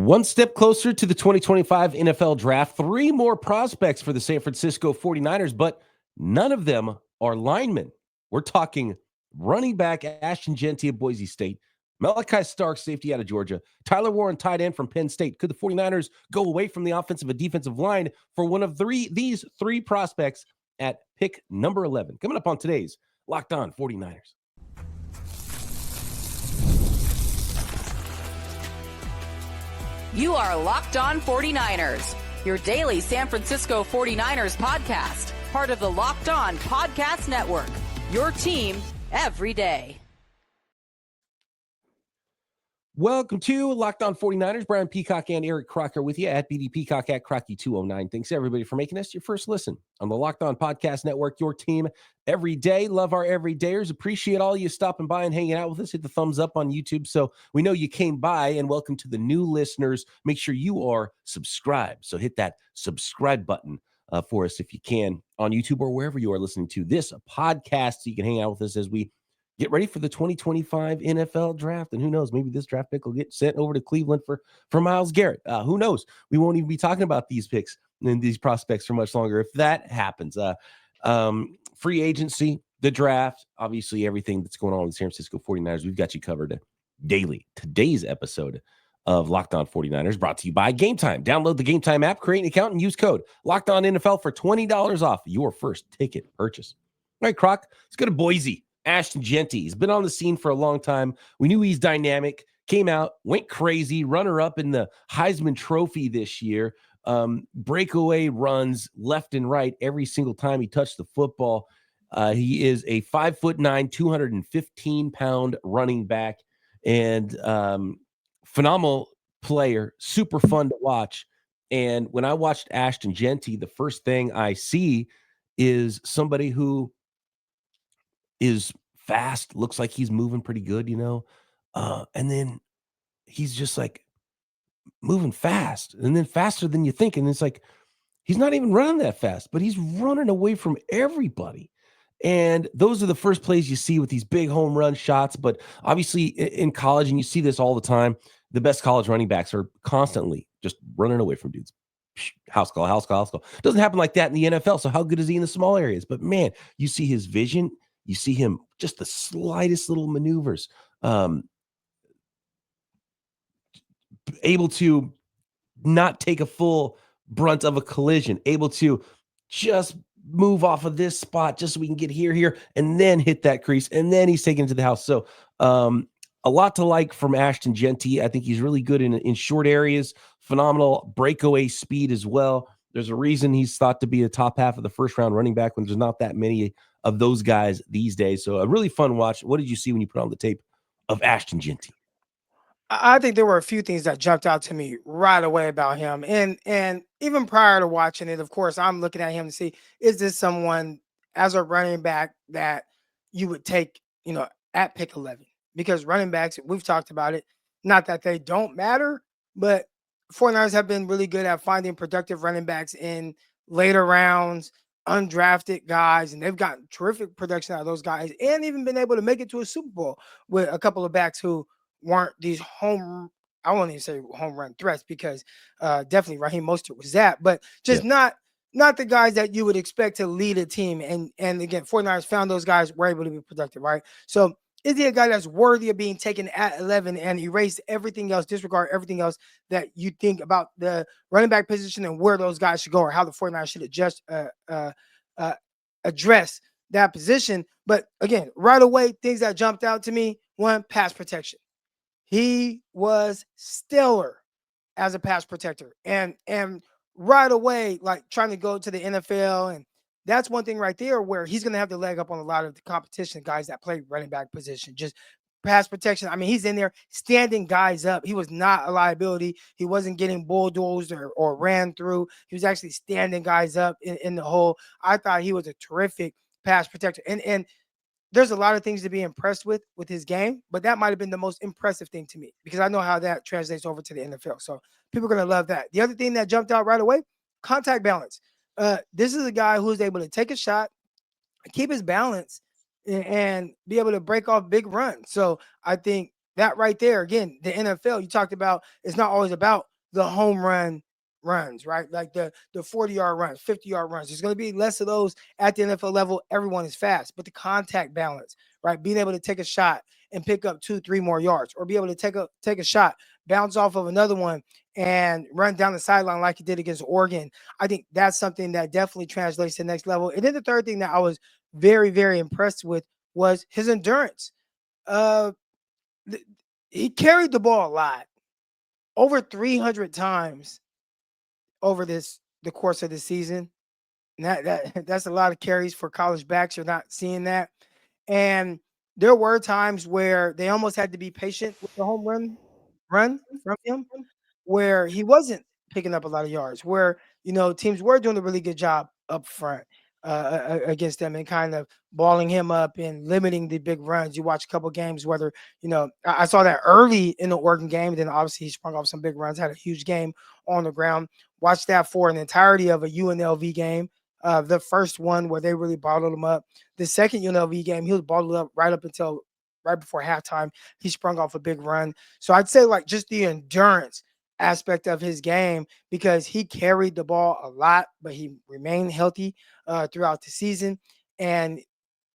One step closer to the 2025 NFL Draft. 3 more prospects for the San Francisco 49ers, but none of them are linemen. We're talking running back Ashton Jeanty of Boise State, Malaki Starks, safety out of Georgia, Tyler Warren, tight end from Penn State. Could the 49ers go away from the offensive and defensive line for one of these three prospects at pick number 11? Coming up on today's Locked On 49ers. You are Locked On 49ers, your daily San Francisco 49ers podcast, part of the Locked On Podcast Network, your team every day. Welcome to Locked On 49ers. Brian Peacock and Eric Crocker with you at BD Peacock at Crocky209. Thanks everybody for making us your first listen on the Locked On Podcast Network, your team every day. Love our everydayers. Appreciate all you stopping by and hanging out with us. Hit the thumbs up on YouTube so we know you came by, and welcome to the new listeners. Make sure you are subscribed. So hit that subscribe button for us if you can on YouTube or wherever you are listening to this podcast, so you can hang out with us as we get ready for the 2025 NFL draft. And who knows, maybe this draft pick will get sent over to Cleveland for Myles Garrett. Who knows? We won't even be talking about these picks and these prospects for much longer if that happens. Free agency, the draft, obviously everything that's going on with the San Francisco 49ers, we've got you covered daily. Today's episode of Locked On 49ers brought to you by Gametime. Download the Gametime app, create an account, and use code Locked On NFL for $20 off your first ticket purchase. All right, Croc, let's go to Boise. Ashton Jeanty. He's been on the scene for a long time. We knew he's dynamic, came out, went crazy, runner-up in the Heisman Trophy this year, breakaway runs left and right every single time he touched the football. He is a 5'9", 215-pound running back and phenomenal player, super fun to watch. And when I watched Ashton Jeanty, the first thing I see is somebody who is fast, looks like he's moving pretty good, and then he's just like moving fast and then faster than you think. And it's like, he's not even running that fast, but he's running away from everybody. And those are the first plays you see with these big home run shots. But obviously in college, and you see this all the time, the best college running backs are constantly just running away from dudes. House call, house call, house call. Doesn't happen like that in the NFL. So how good is he in the small areas? But man, you see his vision. You see him just the slightest little maneuvers, able to not take a full brunt of a collision, able to just move off of this spot just so we can get here, and then hit that crease, and then he's taken to the house. So a lot to like from Ashton Jeanty. I think he's really good in short areas, phenomenal breakaway speed as well. There's a reason he's thought to be the top half of the first round running back when there's not that many of those guys these days. So a really fun watch. What did you see when you put on the tape of Ashton Jeanty? I think there were a few things that jumped out to me right away about him. And even prior to watching it, of course, I'm looking at him to see, is this someone as a running back that you would take, at pick 11? Because running backs, we've talked about it, not that they don't matter, but 49ers have been really good at finding productive running backs in later rounds, undrafted guys, and they've gotten terrific production out of those guys and even been able to make it to a Super Bowl with a couple of backs who weren't these I won't even say home run threats, because definitely Raheem Mostert was that, but just not the guys that you would expect to lead a team. And again, 49ers found those guys, were able to be productive, right? So is he a guy that's worthy of being taken at 11 and erase everything else, disregard everything else that you think about the running back position and where those guys should go, or how the 49ers should address that position? But again, right away, things that jumped out to me: one, pass protection. He was stellar as a pass protector, and right away, like trying to go to the NFL, and that's one thing right there where he's going to have to leg up on a lot of the competition guys that play running back position. Just pass protection. I mean, he's in there standing guys up. He was not a liability. He wasn't getting bulldozed or ran through. He was actually standing guys up in the hole. I thought he was a terrific pass protector. And there's a lot of things to be impressed with his game, but that might have been the most impressive thing to me, because I know how that translates over to the NFL. So people are going to love that. The other thing that jumped out right away, contact balance. This is a guy who's able to take a shot, keep his balance, and be able to break off big runs. So I think that right there, again, the NFL, you talked about, it's not always about the home runs, right? Like the 40-yard runs, 50-yard runs. There's going to be less of those at the NFL level. Everyone is fast, but the contact balance, right? Being able to take a shot and pick up 2-3 more yards, or be able to take a shot, bounce off of another one, and run down the sideline like he did against Oregon. I think that's something that definitely translates to the next level. And then the third thing that I was very, very impressed with was his endurance. Uh, he carried the ball a lot, over 300 times over the course of the season. And that's a lot of carries for college backs. You're not seeing that. And there were times where they almost had to be patient with the home run from him, where he wasn't picking up a lot of yards, where teams were doing a really good job up front against them, and kind of balling him up and limiting the big runs. You watch a couple games, whether I saw that early in the Oregon game, then obviously he sprung off some big runs, had a huge game on the ground. Watched that for an entirety of a UNLV game. The first one where they really bottled him up. The second UNLV game, he was bottled up right up until right before halftime. He sprung off a big run. So I'd say like just the endurance aspect of his game, because he carried the ball a lot, but he remained healthy throughout the season. And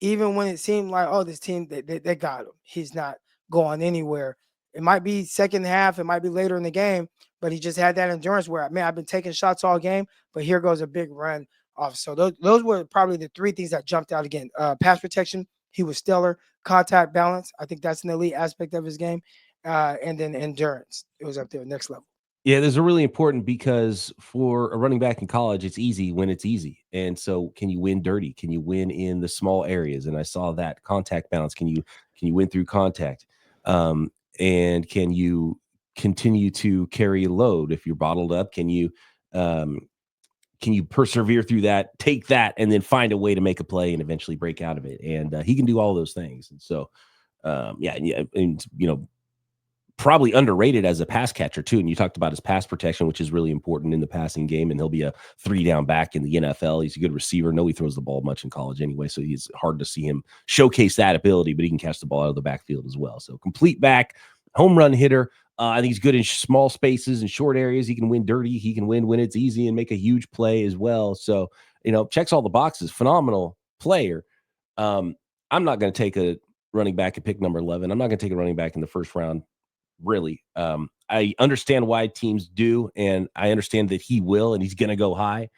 even when it seemed like, oh, this team, they got him, he's not going anywhere. It might be second half, it might be later in the game, but he just had that endurance where, man, I've been taking shots all game, but here goes a big run off. So those were probably the three things that jumped out again. Pass protection, he was stellar. Contact balance, I think that's an elite aspect of his game. And then endurance, it was up there, next level. Yeah, those are really important because for a running back in college, it's easy when it's easy. And so can you win dirty? Can you win in the small areas? And I saw that contact balance. Can you win through contact? And can you continue to carry a load if you're bottled up? Can you persevere through that, take that, and then find a way to make a play and eventually break out of it? And he can do all those things. And so, probably underrated as a pass catcher too. And you talked about his pass protection, which is really important in the passing game. And he'll be a 3-down back in the NFL. He's a good receiver. No, he throws the ball much in college anyway, so he's hard to see him showcase that ability, but he can catch the ball out of the backfield as well. So complete back, home run hitter. I think he's good in small spaces and short areas. He can win dirty. He can win when it's easy and make a huge play as well. So, checks all the boxes. Phenomenal player. I'm not going to take a running back at pick number 11. I'm not going to take a running back in the first round. Really. I understand why teams do, and I understand that he will, and he's going to go high.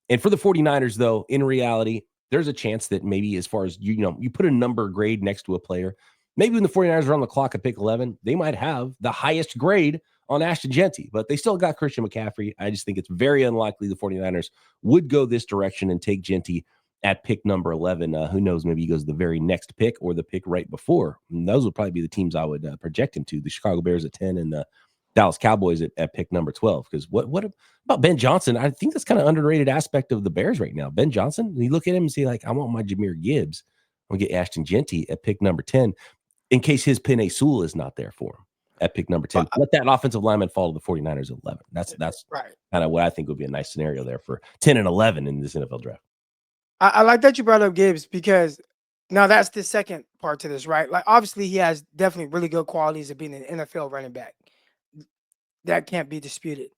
And for the 49ers, though, in reality, there's a chance that maybe as far as, you put a number grade next to a player, maybe when the 49ers are on the clock at pick 11, they might have the highest grade on Ashton Jeanty, but they still got Christian McCaffrey. I just think it's very unlikely the 49ers would go this direction and take Jeanty at pick number 11. Who knows? Maybe he goes the very next pick or the pick right before. And those would probably be the teams I would project him to. The Chicago Bears at 10 and the Dallas Cowboys at pick number 12. Because what about Ben Johnson? I think that's kind of underrated aspect of the Bears right now. Ben Johnson, you look at him and say, like, I want my Jahmyr Gibbs. I'm going to get Ashton Jeanty at pick number 10 in case his Penei Sewell is not there for him at pick number 10. Let that offensive lineman fall to the 49ers at 11. That's right. Kind of what I think would be a nice scenario there for 10 and 11 in this NFL draft. I like that you brought up Gibbs, because now that's the second part to this, right? Like, obviously he has definitely really good qualities of being an NFL running back. That can't be disputed.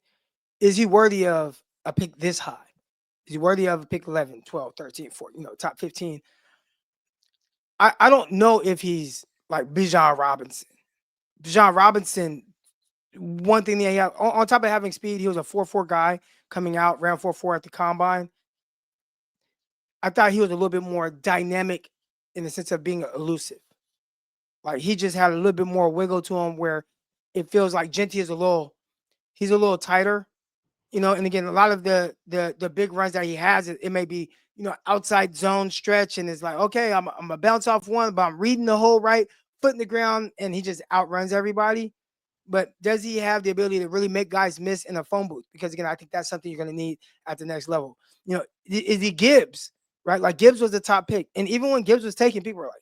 Is he worthy of a pick this high? Is he worthy of a pick 11, 12, 13, 14, top 15? I don't know if he's like Bijan Robinson. Bijan Robinson, one thing that he had, on top of having speed, he was a 4.4 guy coming out, ran 4.4 at the combine. I thought he was a little bit more dynamic in the sense of being elusive. Like, he just had a little bit more wiggle to him, where it feels like Jeanty is he's a little tighter, and again, a lot of the big runs that he has, it may be, outside zone stretch, and it's like, okay, I'm gonna bounce off one, but I'm reading the hole right, foot in the ground, and he just outruns everybody. But does he have the ability to really make guys miss in a phone booth? Because again, I think that's something you're going to need at the next level. Is he Gibbs? Right? Like, Gibbs was the top pick. And even when Gibbs was taken, people were like,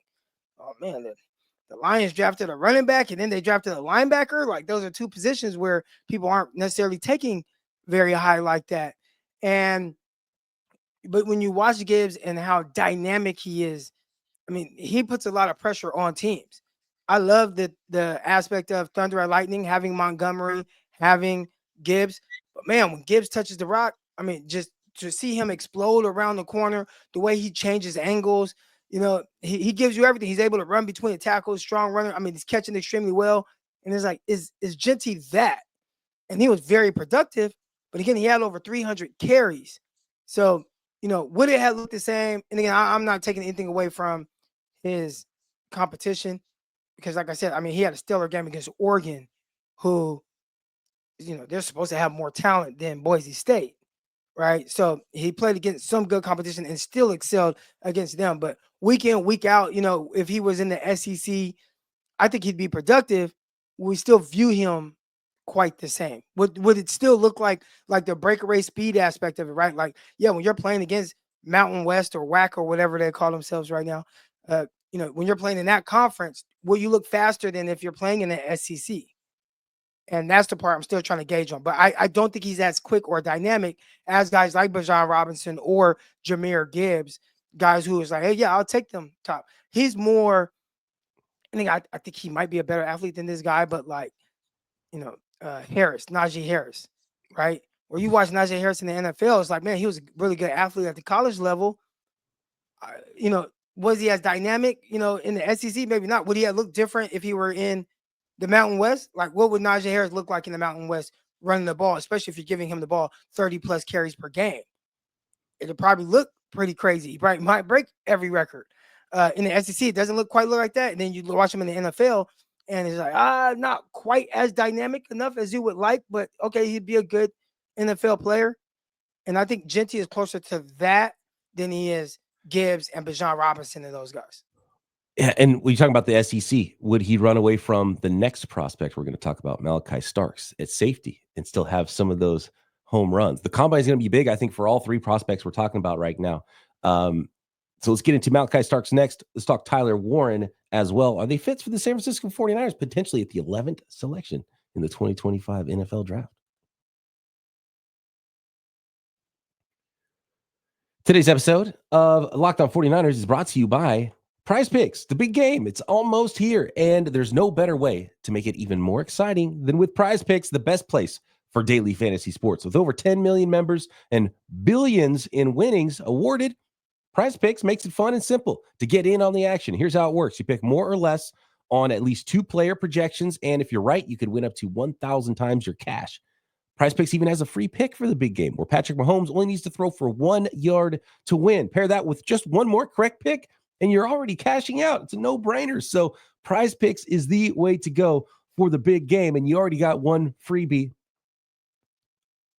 oh man, the Lions drafted a running back and then they drafted a linebacker. Like, those are two positions where people aren't necessarily taking very high like that. But when you watch Gibbs and how dynamic he is, I mean, he puts a lot of pressure on teams. I love the aspect of Thunder and Lightning, having Montgomery, having Gibbs. But man, when Gibbs touches the rock, I mean, just to see him explode around the corner, the way he changes angles, he gives you everything. He's able to run between the tackles, strong runner. I mean, he's catching extremely well. And it's like, is Jeanty that? And he was very productive. But again, he had over 300 carries. So, would it have looked the same? And again, I'm not taking anything away from his competition because, like I said, I mean, he had a stellar game against Oregon, who, they're supposed to have more talent than Boise State, right? So he played against some good competition and still excelled against them. But week in, week out, if he was in the SEC, I think he'd be productive. We still view him quite the same. Would it still look like the breakaway speed aspect of it, right? Like, yeah, when you're playing against Mountain West or WAC or whatever they call themselves right now, when you're playing in that conference, will you look faster than if you're playing in the SEC? And that's the part I'm still trying to gauge on. But I don't think he's as quick or dynamic as guys like Bijan Robinson or Jahmyr Gibbs, guys who is like, hey, yeah, I'll take them top. He's more, I think he might be a better athlete than this guy, but like, Najee Harris, right? Where you watch Najee Harris in the NFL, it's like, man, he was a really good athlete at the college level. Was he as dynamic, in the SEC? Maybe not. Would he have looked different if he were in the Mountain West? Like, what would Najee Harris look like in the Mountain West running the ball, especially if you're giving him the ball 30 plus carries per game? It'll probably look pretty crazy. He probably might break every record. In the SEC, it doesn't look like that. And then you watch him in the NFL, and it's like, not quite as dynamic enough as you would like, but okay, he'd be a good NFL player. And I think Jeanty is closer to that than he is Gibbs and Bijan Robinson and those guys. Yeah, and when you talk about the SEC, would he run away from the next prospect we're going to talk about, Malaki Starks, at safety and still have some of those home runs? The combine is going to be big, I think, for all three prospects we're talking about right now. So let's get into Malaki Starks next. Let's talk Tyler Warren as well. Are they fits for the San Francisco 49ers potentially at the 11th selection in the 2025 NFL draft? Today's episode of Locked On 49ers is brought to you by PrizePicks, the big game. It's almost here, and there's no better way to make it even more exciting than with PrizePicks, the best place for daily fantasy sports. With over 10 million members and billions in winnings awarded, PrizePicks makes it fun and simple to get in on the action. Here's how it works. You pick more or less on at least 2 player projections, and if you're right, you could win up to 1,000 times your cash. PrizePicks even has a free pick for the big game where Patrick Mahomes only needs to throw for 1 yard to win. Pair that with just one more correct pick, and you're already cashing out. It's a no-brainer. So PrizePicks is the way to go for the big game, and you already got one freebie.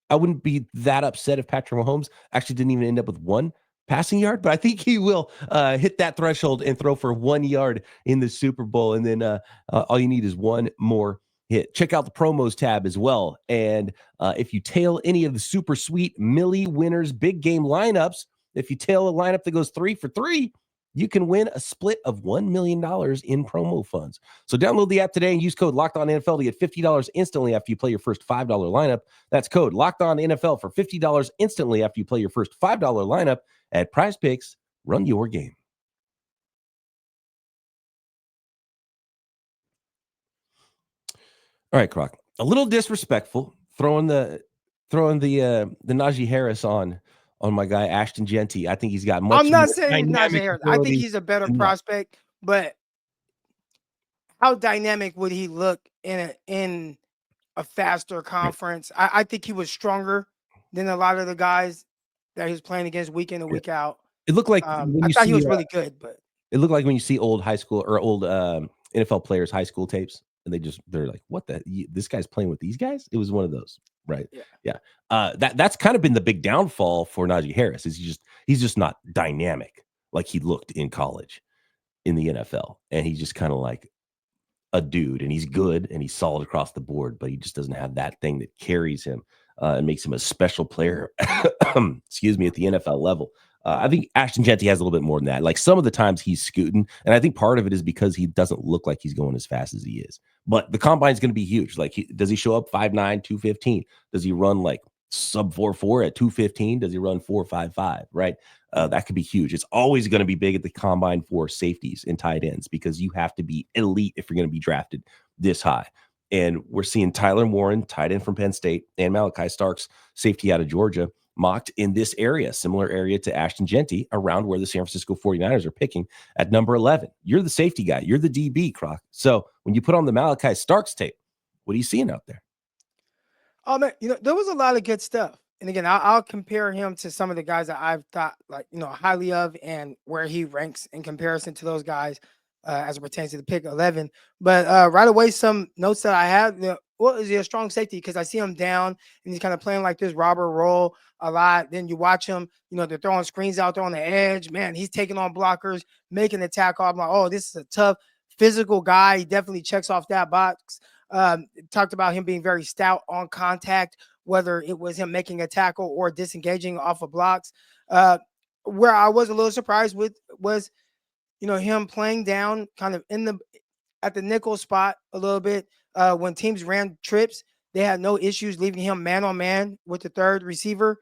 I wouldn't be that upset if Patrick Mahomes actually didn't even end up with 1 passing yard, but I think he will hit that threshold and throw for 1 yard in the Super Bowl. And then all you need is one more hit. Check out the promos tab as well. And if you tail any of the super sweet Millie winners big game lineups, if you tail a lineup that goes 3 for 3, you can win a split of $1 million in promo funds. So download the app today and use code LOCKEDONNFL to get $50 instantly after you play your first $5 lineup. That's code LOCKEDONNFL for $50 instantly after you play your first $5 lineup at PrizePicks. Run your game. All right, Croc. A little disrespectful throwing the Najee Harris on my guy Ashton Jeanty. I think he's got much. I'm not saying Najee Harris. I think he's a better prospect, but how dynamic would he look in a faster conference? I think he was stronger than a lot of the guys that he was playing against week in and week out. It looked like I thought he was really good, but it looked like when you see old high school or old NFL players' high school tapes, and they're like, "What the? This guy's playing with these guys?" It was one of those, right? Yeah. That's kind of been the big downfall for Najee Harris. Is he's just not dynamic like he looked in college, in the NFL, and he's just kind of like a dude, and he's good and he's solid across the board, but he just doesn't have that thing that carries him and makes him a special player. Excuse me, at the NFL level. I think Ashton Jeanty has a little bit more than that. Like some of the times he's scooting, and I think part of it is because he doesn't look like he's going as fast as he is. But the combine is going to be huge. Like, does he show up 5'9", 215? Does he run like sub 4.4 at 215? Does he run 4.55? Right? That could be huge. It's always going to be big at the combine for safeties and tight ends because you have to be elite if you're going to be drafted this high. And we're seeing Tyler Warren, tight end from Penn State, and Malaki Starks, safety out of Georgia, mocked in this area, similar area to Ashton Jeanty, around where the San Francisco 49ers are picking at number 11. You're the safety guy. You're the DB, Croc. So when you put on the Malaki Starks tape, what are you seeing out there? Oh man, there was a lot of good stuff. And again, I'll compare him to some of the guys that I've thought highly of and where he ranks in comparison to those guys as it pertains to the pick 11. But right away, some notes that I have. Is he a strong safety? Because I see him down and he's kind of playing like this robber role a lot. Then you watch him, they're throwing screens out there on the edge. Man, he's taking on blockers, making the tackle. I'm like, oh, this is a tough physical guy. He definitely checks off that box. Talked about him being very stout on contact, whether it was him making a tackle or disengaging off of blocks. Where I was a little surprised with was, him playing down kind of at the nickel spot a little bit. When teams ran trips, they had no issues leaving him man on man with the third receiver.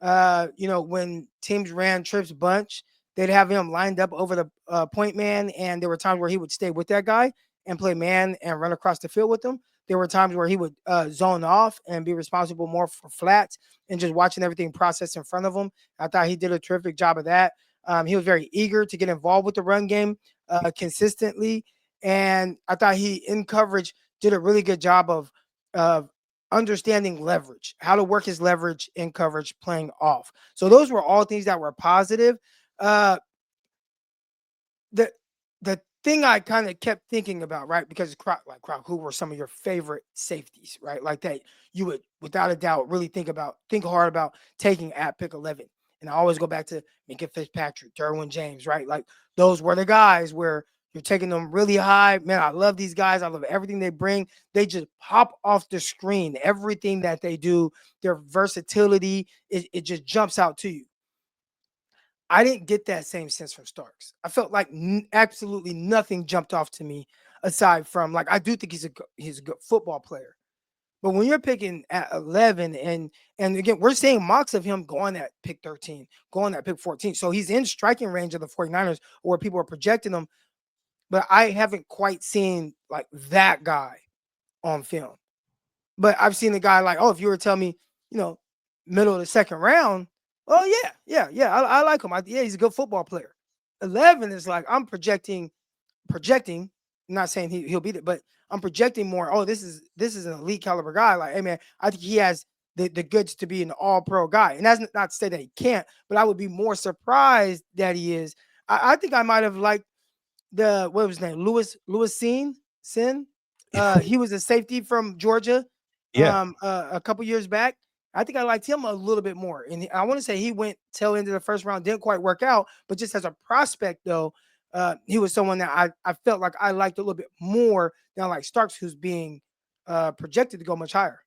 When teams ran trips bunch, they'd have him lined up over the point man, and there were times where he would stay with that guy and play man and run across the field with them. There were times where he would zone off and be responsible more for flats and just watching everything process in front of him. I thought he did a terrific job of that. He was very eager to get involved with the run game consistently. And I thought he, in coverage, did a really good job of understanding leverage, how to work his leverage in coverage, playing off. So those were all things that were positive. The thing I kind of kept thinking about, right? Because Croc, who were some of your favorite safeties, right? Like that you would, without a doubt, really think hard about taking at pick 11. And I always go back to Minka Fitzpatrick, Derwin James, right? Like those were the guys where you're taking them really high. Man, I love these guys. I love everything they bring. They just pop off the screen. Everything that they do, their versatility, it just jumps out to you. I didn't get that same sense from Starks. I felt like absolutely nothing jumped off to me aside from, I do think he's a good football player. But when you're picking at 11 and again, we're seeing mocks of him going at pick 13, going at pick 14. So he's in striking range of the 49ers where people are projecting him. But I haven't quite seen that guy on film. But I've seen a guy if you were telling me, middle of the second round, oh yeah, I like him. He's a good football player. 11 is I'm projecting. I'm not saying he'll beat it, but I'm projecting more. Oh, this is an elite caliber guy. Hey man, I think he has the goods to be an all-pro guy. And that's not to say that he can't, but I would be more surprised that he is. I think I might have liked what was his name? Lewis Sin. He was a safety from Georgia. A couple years back. I think I liked him a little bit more. And I want to say he went tail end of the first round, didn't quite work out, but just as a prospect though, he was someone that I felt like I liked a little bit more than Starks, who's being projected to go much higher.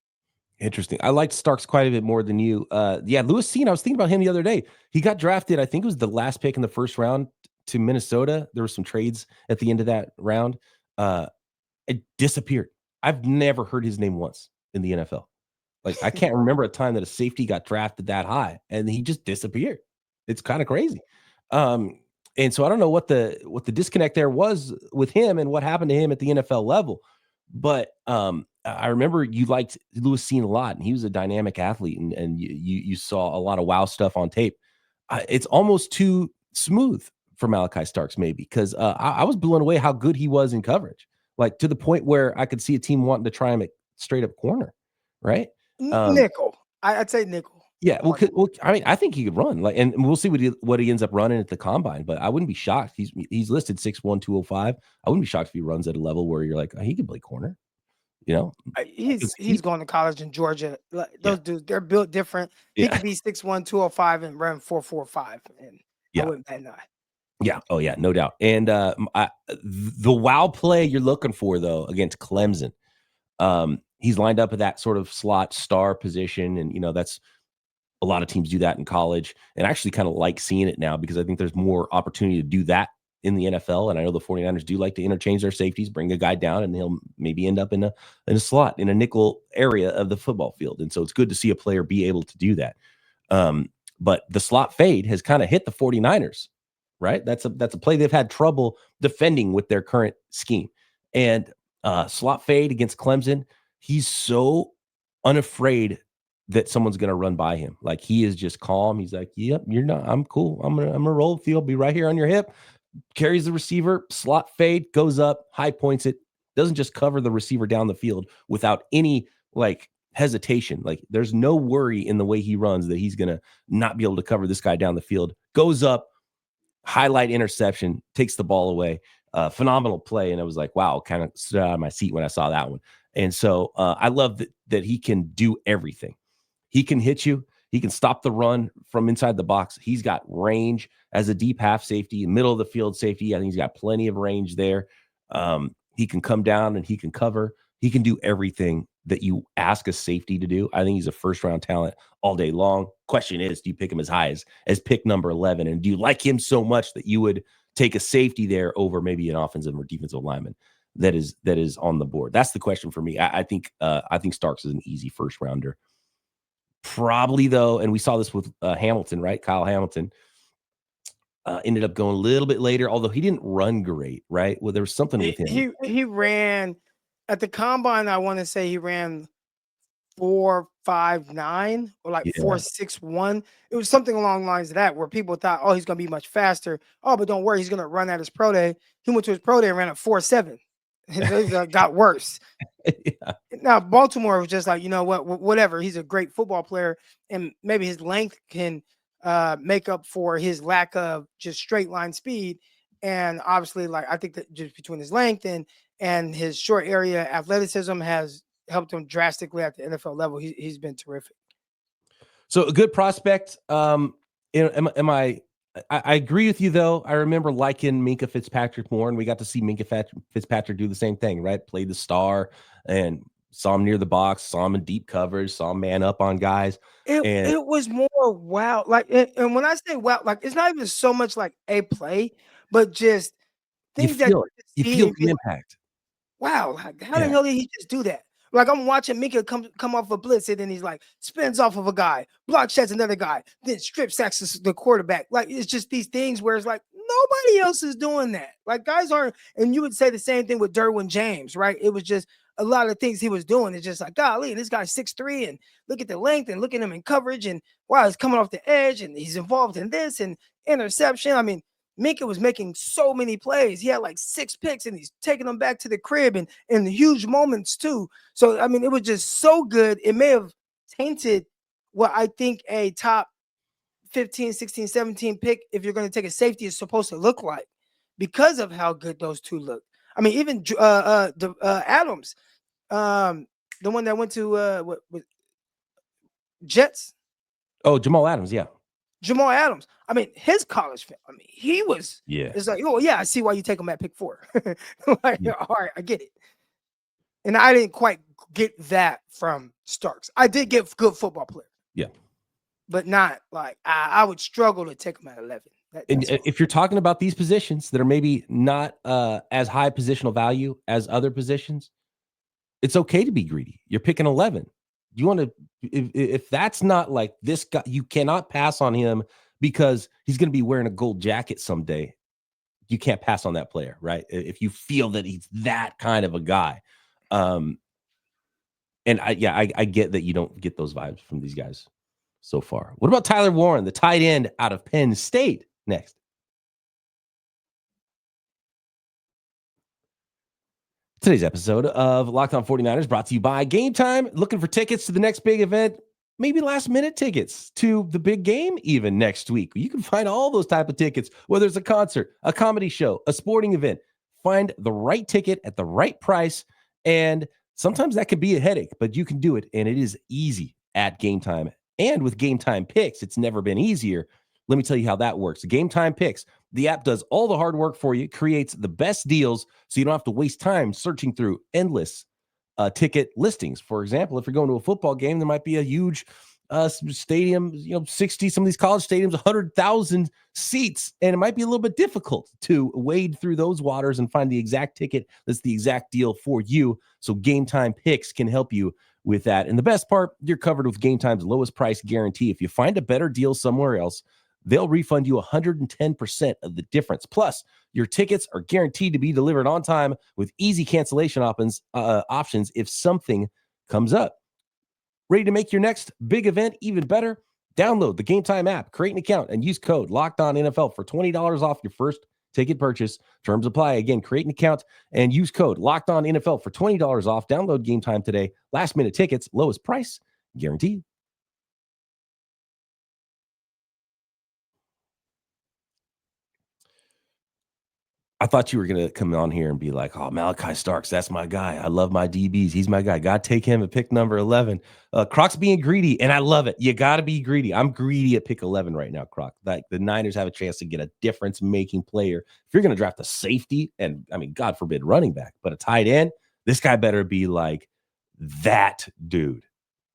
Interesting. I liked Starks quite a bit more than you. Lewis Cine, I was thinking about him the other day. He got drafted, I think it was the last pick in the first round to Minnesota. There were some trades at the end of that round. It disappeared. I've never heard his name once in the NFL. I can't remember a time that a safety got drafted that high and he just disappeared. It's kind of crazy. And so I don't know what the disconnect there was with him and what happened to him at the NFL level. But I remember you liked Lewis Cine a lot, and he was a dynamic athlete, and you saw a lot of wow stuff on tape. It's almost too smooth for Malaki Starks, maybe, because I was blown away how good he was in coverage, to the point where I could see a team wanting to try him at straight up corner, right? Nickel. I'd say nickel. Yeah, well, I mean, I think he could run, and we'll see what he ends up running at the combine. But I wouldn't be shocked. He's listed 6'1", 205. I wouldn't be shocked if he runs at a level where you're like, he could play corner. He's going to college in Georgia. Those dudes, they're built different. He could be 6'1", 205 and run 4.45, and I wouldn't bet an eye. Yeah. Oh yeah, no doubt. And the wow play you're looking for though against Clemson, he's lined up at that sort of slot star position, and that's. A lot of teams do that in college, and I actually kind of like seeing it now because I think there's more opportunity to do that in the NFL. And I know the 49ers do like to interchange their safeties, bring a guy down, and he'll maybe end up in a slot in a nickel area of the football field. And so it's good to see a player be able to do that. But the slot fade has kind of hit the 49ers, right? That's a play they've had trouble defending with their current scheme. And Slot fade against Clemson. He's so unafraid that someone's going to run by him. Like, he is just calm. He's like, yep, you're not, I'm cool. I'm gonna roll the field, be right here on your hip, carries the receiver, slot fade, goes up, high points it, doesn't just cover the receiver down the field without any like hesitation. Like, there's no worry in the way he runs that he's going to not be able to cover this guy down the field. Goes up, highlight interception, takes the ball away. Phenomenal play. And I was like, wow, kind of stood out of my seat when I saw that one. And so I love that he can do everything. He can hit you. He can stop the run from inside the box. He's got range as a deep half safety, middle of the field safety. I think he's got plenty of range there. He can come down and he can cover. He can do everything that you ask a safety to do. I think he's a first-round talent all day long. Question is, do you pick him as high as pick number 11? And do you like him so much that you would take a safety there over maybe an offensive or defensive lineman that is on the board? That's the question for me. I think Starks is an easy first-rounder. Probably, though, and we saw this with Hamilton, right? Kyle Hamilton ended up going a little bit later, although he didn't run great, right? Well, there was something with him. He ran at the combine. I want to say he ran 4.59 or like 4.61. It was something along the lines of that, where people thought, oh, he's going to be much faster. Oh, but don't worry, he's going to run at his pro day. He went to his pro day and ran at 4.7. It got worse. Yeah. Now, Baltimore was just like, you know what, whatever. He's a great football player, and maybe his length can make up for his lack of just straight line speed. And obviously, like, I think that just between his length and his short area athleticism has helped him drastically at the NFL level. He's been terrific. So a good prospect. I agree with you, though. I remember liking Minkah Fitzpatrick more, and we got to see Minkah Fitzpatrick do the same thing, right? Play the star and saw him near the box, saw him in deep coverage, saw him man up on guys. It was more wow. Like, and when I say wow, like, it's not even so much like a play, but just things that you feel the impact. Wow, how the hell did he just do that? Like, I'm watching Minkah come off a blitz, and then he's like spins off of a guy, block shots another guy, then strip sacks the quarterback. Like, it's just these things where it's like nobody else is doing that. Like, guys aren't, and you would say the same thing with Derwin James, right? It was just a lot of things he was doing. It's just like, golly, this guy's 6'3", and look at the length, and look at him in coverage, and wow, he's coming off the edge, and he's involved in this and interception. I mean, Minkah was making so many plays. He had like 6 picks, and he's taking them back to the crib and in huge moments too. So, I mean, it was just so good. It may have tainted what I think a top 15, 16, 17 pick, if you're going to take a safety, is supposed to look like, because of how good those two look. I mean, even Adams, the one that went to Jets. Oh, Jamal Adams, yeah. Jamal Adams. I mean, his college film. I mean, he was. Yeah. It's like, oh yeah, I see why you take him at pick 4. Like, all right, I get it. And I didn't quite get that from Starks. I did get good football player. Yeah. But not like I would struggle to take him at 11. And if you're talking about these positions that are maybe not as high positional value as other positions, it's okay to be greedy. You're picking 11. You want to, if that's not like this guy, you cannot pass on him because he's going to be wearing a gold jacket someday. You can't pass on that player, right? If you feel that he's that kind of a guy. And I get that you don't get those vibes from these guys so far. What about Tyler Warren, the tight end out of Penn State? Next. Today's episode of Locked On 49ers brought to you by Gametime. Looking for tickets to the next big event, maybe last minute tickets to the big game even next week. You can find all those type of tickets, whether it's a concert, a comedy show, a sporting event. Find the right ticket at the right price, and sometimes that can be a headache, but you can do it, and it is easy at Gametime. And with Gametime Picks, it's never been easier. Let me tell you how that works. Gametime Picks, the app does all the hard work for you, creates the best deals so you don't have to waste time searching through endless ticket listings. For example, if you're going to a football game, there might be a huge stadium, 60, some of these college stadiums, 100,000 seats, and it might be a little bit difficult to wade through those waters and find the exact ticket that's the exact deal for you. So Gametime Picks can help you with that. And the best part, you're covered with Gametime's lowest price guarantee. If you find a better deal somewhere else, they'll refund you 110% of the difference. Plus, your tickets are guaranteed to be delivered on time with easy cancellation options if something comes up. Ready to make your next big event even better? Download the Gametime app, create an account, and use code LOCKEDONNFL for $20 off your first ticket purchase. Terms apply. Again, create an account and use code LOCKEDONNFL for $20 off. Download Gametime today. Last minute tickets, lowest price, guaranteed. I thought you were going to come on here and be like, oh, Malaki Starks, that's my guy. I love my DBs. He's my guy. Got to take him at pick number 11. Croc's being greedy, and I love it. You got to be greedy. I'm greedy at pick 11 right now, Croc. Like, the Niners have a chance to get a difference-making player. If you're going to draft a safety, and, I mean, God forbid, running back, but a tight end, this guy better be like that dude.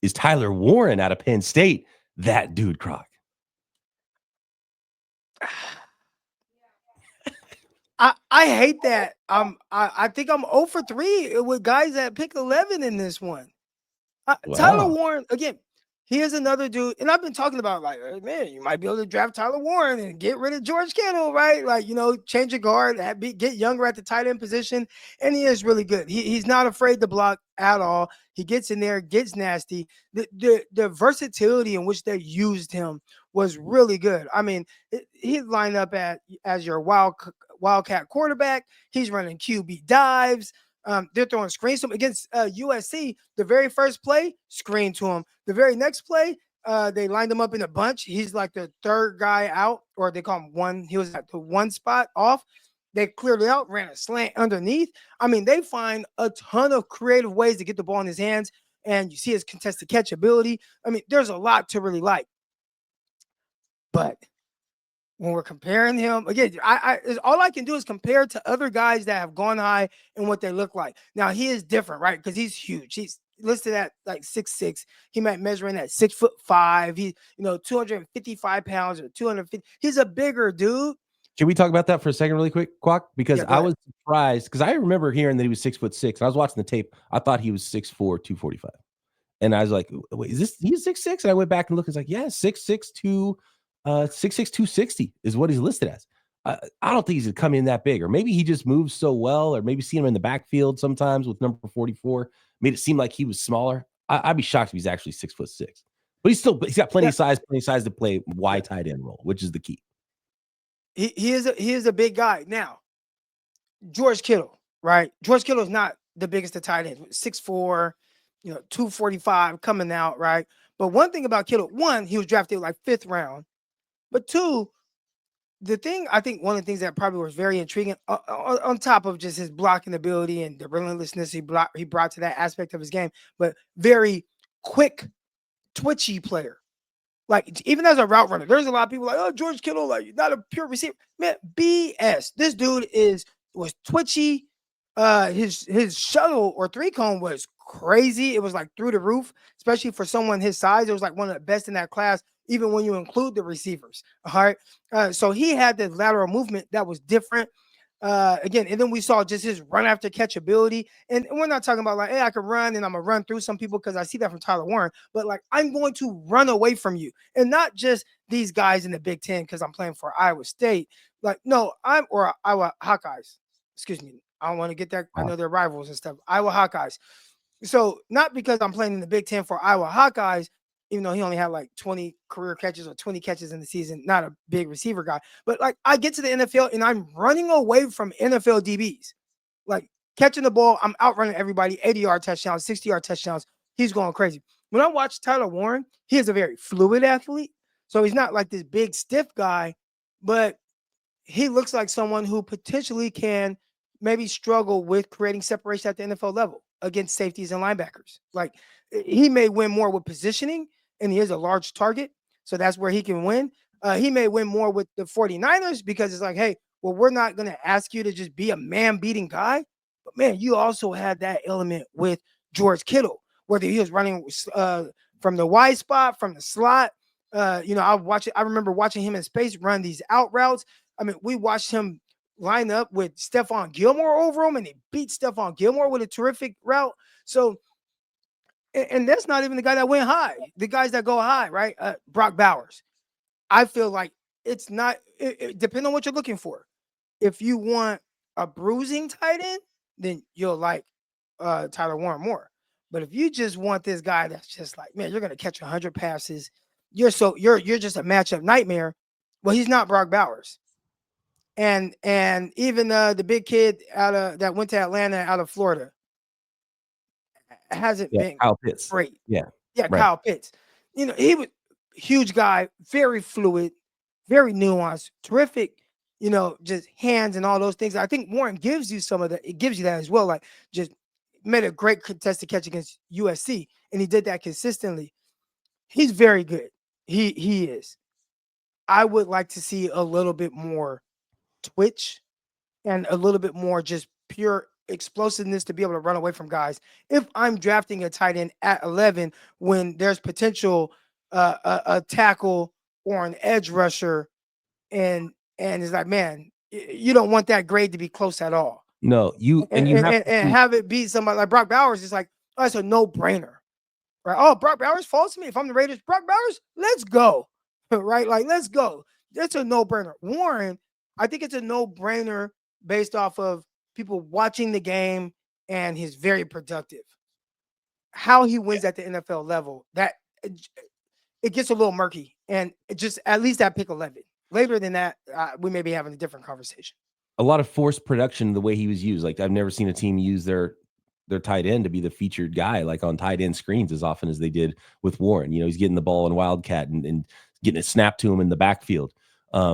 Is Tyler Warren out of Penn State that dude, Croc? I hate that. I think I'm 0 for 3 with guys that pick 11 in this one. Wow. Tyler Warren, again, here's another dude, and I've been talking about, like, man, you might be able to draft Tyler Warren and get rid of George Kittle, right? Like, change your guard, get younger at the tight end position, and he is really good. He's not afraid to block at all. He gets in there, gets nasty. The versatility in which they used him was really good. I mean, he'd line up as your wildcat quarterback. He's running QB dives. They're throwing screens to him against USC. The very first play, screen to him. The very next play, they lined him up in a bunch. He's like the third guy out, or they call him one. He was at the one spot off. They cleared it out, ran a slant underneath. I mean, they find a ton of creative ways to get the ball in his hands, and you see his contested catch ability. I mean, there's a lot to really like. But when we're comparing him, again, all I can do is compare to other guys that have gone high and what they look like. Now, he is different, right? Because he's huge. He's listed at like 6'6". He might measure in at 6'5". He's 255 pounds or 250. He's a bigger dude. Can we talk about that for a second really quick, Quack? Because Yeah, I was surprised, because I remember hearing that he was 6'6". I was watching the tape. I thought he was 6'4", 245. And I was like, wait, he's 6'6"? And I went back and looked. It's like, yeah, 6'6", 260 is what he's listed as. I don't think he's come in that big, or maybe he just moves so well, or maybe see him in the backfield sometimes with number 44 made it seem like he was smaller. I'd be shocked if he's actually 6'6", but he's got plenty of size to play wide tight end role, which is the key. He is a big guy. Now, George Kittle, right? George Kittle is not the biggest of tight ends, 6'4", 245 coming out, right? But one thing about Kittle, one, he was drafted like 5th round. But two, the thing, I think one of the things that probably was very intriguing, on top of just his blocking ability and the relentlessness he brought to that aspect of his game, but very quick, twitchy player. Like, even as a route runner, there's a lot of people like, oh, George Kittle, like, not a pure receiver. Man, BS. This dude was twitchy. His shuttle or 3-cone was crazy. It was like through the roof, especially for someone his size. It was like one of the best in that class, even when you include the receivers. All right. So he had the lateral movement that was different. Again, and then we saw just his run after catch ability. And we're not talking about like, hey, I can run and I'm gonna run through some people, because I see that from Tyler Warren, but like, I'm going to run away from you. And not just these guys in the Big Ten because I'm playing for Iowa State. Like, no, or Iowa Hawkeyes. Excuse me. I don't want to get that. I know they're rivals and stuff. Iowa Hawkeyes. So not because I'm playing in the Big Ten for Iowa Hawkeyes, even though he only had like 20 career catches or 20 catches in the season, not a big receiver guy. But like, I get to the NFL and I'm running away from NFL DBs. Like, catching the ball, I'm outrunning everybody, 80-yard touchdowns, 60-yard touchdowns. He's going crazy. When I watch Tyler Warren, he is a very fluid athlete. So he's not like this big, stiff guy, but he looks like someone who potentially can maybe struggle with creating separation at the NFL level against safeties and linebackers. Like, he may win more with positioning, and he is a large target, so that's where he can win. He may win more with the 49ers because it's like, hey, well, we're not going to ask you to just be a man-beating guy. But, man, you also had that element with George Kittle, whether he was running from the wide spot, from the slot. I remember watching him in space run these out routes. I mean, we watched him line up with Stephon Gilmore over him, and he beat Stephon Gilmore with a terrific route. So, and that's not even the guy that went high. The guys that go high, right? Brock Bowers. I feel like it's not. Depending on what you're looking for. If you want a bruising tight end, then you'll like Tyler Warren more. But if you just want this guy that's just like, man, you're gonna catch 100 passes, you're just a matchup nightmare. Well, he's not Brock Bowers, and even the big kid that went to Atlanta out of Florida hasn't been Kyle Pitts. great. Yeah, Yeah, right. Kyle Pitts. He was huge guy, very fluid, very nuanced, terrific. Just hands and all those things. I think Warren gives you some of that. It gives you that as well. Like, just made a great contested catch against USC, and he did that consistently. He's very good. He is. I would like to see a little bit more twitch and a little bit more just pure explosiveness to be able to run away from guys. If I'm drafting a tight end at 11 when there's potential a tackle or an edge rusher, and it's like, man, you don't want that grade to be close at all. No, you have it be somebody like Brock Bowers. It's like, oh, it's a no-brainer, right? Oh, Brock Bowers falls to me. If I'm the Raiders, Brock Bowers, let's go, right? Like, let's go. That's a no-brainer. Warren, I think it's a no-brainer based off of people watching the game, and he's very productive. How he wins at the NFL level, that it gets a little murky, and it just at least at pick 11. Later than that, we may be having a different conversation. A lot of forced production the way he was used. Like, I've never seen a team use their tight end to be the featured guy, like on tight end screens as often as they did with Warren. He's getting the ball in Wildcat and getting it snapped to him in the backfield. I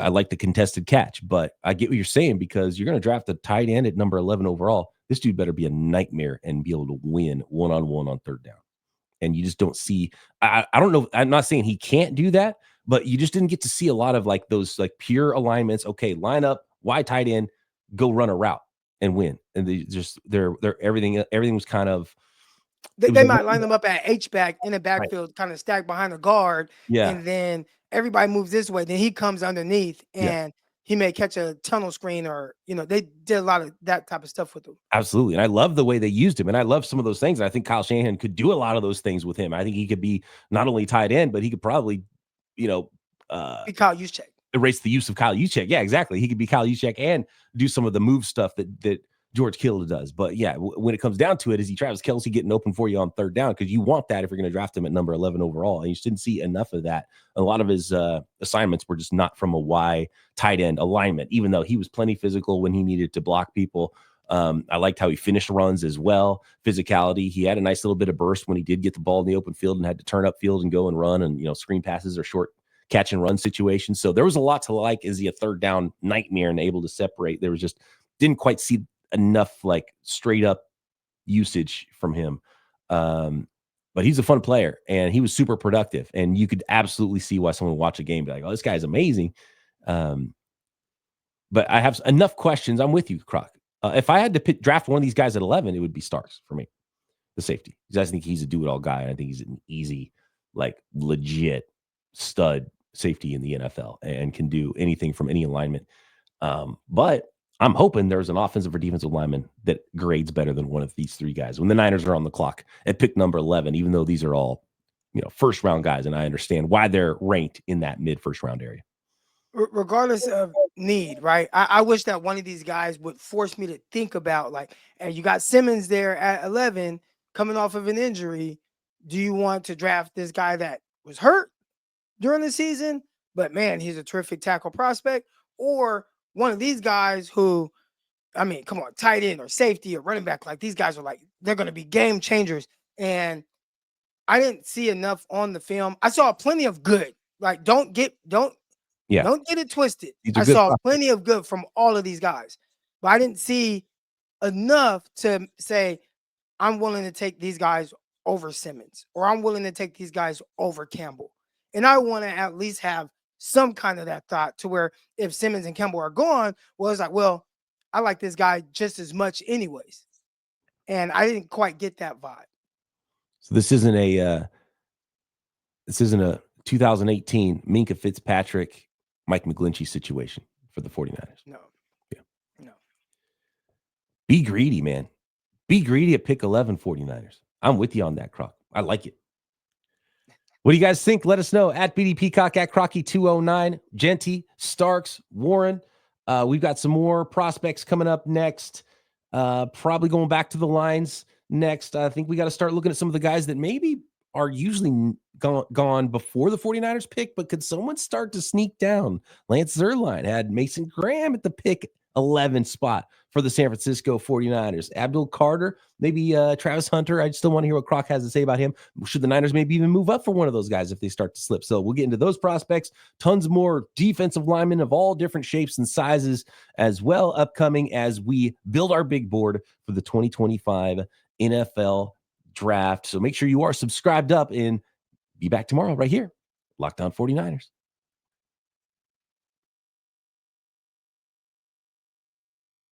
like the contested catch, but I get what you're saying, because you're going to draft a tight end at number 11 overall. This dude better be a nightmare and be able to win one-on-one on third down. And you just don't see, I don't know. I'm not saying he can't do that, but you just didn't get to see a lot of like those like pure alignments. Okay, line up, wide tight end, go run a route and win. And they're everything was kind of. They might line them up at H-back in the backfield, right, kind of stacked behind the guard. Yeah. And then everybody moves this way. Then he comes underneath and he may catch a tunnel screen, or, they did a lot of that type of stuff with him. Absolutely. And I love the way they used him. And I love some of those things. And I think Kyle Shanahan could do a lot of those things with him. I think he could be not only tight end, but he could probably, be Kyle Juszczyk. Erase the use of Kyle Juszczyk. Yeah, exactly. He could be Kyle Juszczyk and do some of the move stuff that George Kittle does. But yeah, when it comes down to it, is he Travis Kelce getting open for you on third down? Because you want that if you're going to draft him at number 11 overall. And you just didn't see enough of that. A lot of his assignments were just not from a Y tight end alignment, even though he was plenty physical when he needed to block people. I liked how he finished runs as well. Physicality. He had a nice little bit of burst when he did get the ball in the open field and had to turn up field and go and run, and, screen passes or short catch and run situations. So there was a lot to like. Is he a third down nightmare and able to separate? There was just didn't quite see enough like straight up usage from him. But he's a fun player and he was super productive, and you could absolutely see why someone would watch a game and be like, oh, this guy's amazing. But I have enough questions. I'm with you, Croc. If I had to draft one of these guys at 11, it would be Starks for me, the safety. Because I think he's a do-it-all guy. And I think he's an easy, like legit stud safety in the NFL and can do anything from any alignment. But I'm hoping there's an offensive or defensive lineman that grades better than one of these three guys when the Niners are on the clock at pick number 11, even though these are all, first round guys. And I understand why they're ranked in that mid first round area. Regardless of need, right? I wish that one of these guys would force me to think about, like, and you got Simmons there at 11 coming off of an injury. Do you want to draft this guy that was hurt during the season, but man, he's a terrific tackle prospect, or one of these guys who, I mean, come on, tight end or safety or running back, like these guys are like, they're going to be game changers. And I didn't see enough on the film. I saw plenty of good. Like, don't get it twisted. I saw plenty of good from all of these guys, but I didn't see enough to say I'm willing to take these guys over Simmons, or I'm willing to take these guys over Campbell. And I want to at least have some kind of that thought to where if Simmons and Campbell are gone, well, it's like, well, I like this guy just as much anyways. And I didn't quite get that vibe. So this isn't a 2018 Minkah Fitzpatrick, Mike McGlinchey situation for the 49ers. No. Yeah. No. Be greedy, man. Be greedy at pick 11, 49ers. I'm with you on that, Croc. I like it. What do you guys think? Let us know at BD Peacock, at Crocky209, Jeanty, Starks, Warren. We've got some more prospects coming up next. Probably going back to the lines next. I think we got to start looking at some of the guys that maybe are usually gone before the 49ers pick, but could someone start to sneak down? Lance Zierlein had Mason Graham at the pick 11 spot for the San Francisco 49ers. Abdul Carter, maybe Travis Hunter. I still want to hear what Croc has to say about him. Should the Niners maybe even move up for one of those guys if they start to slip? So we'll get into those prospects. Tons more defensive linemen of all different shapes and sizes as well upcoming as we build our big board for the 2025 NFL draft. So make sure you are subscribed up and be back tomorrow right here. Locked On 49ers.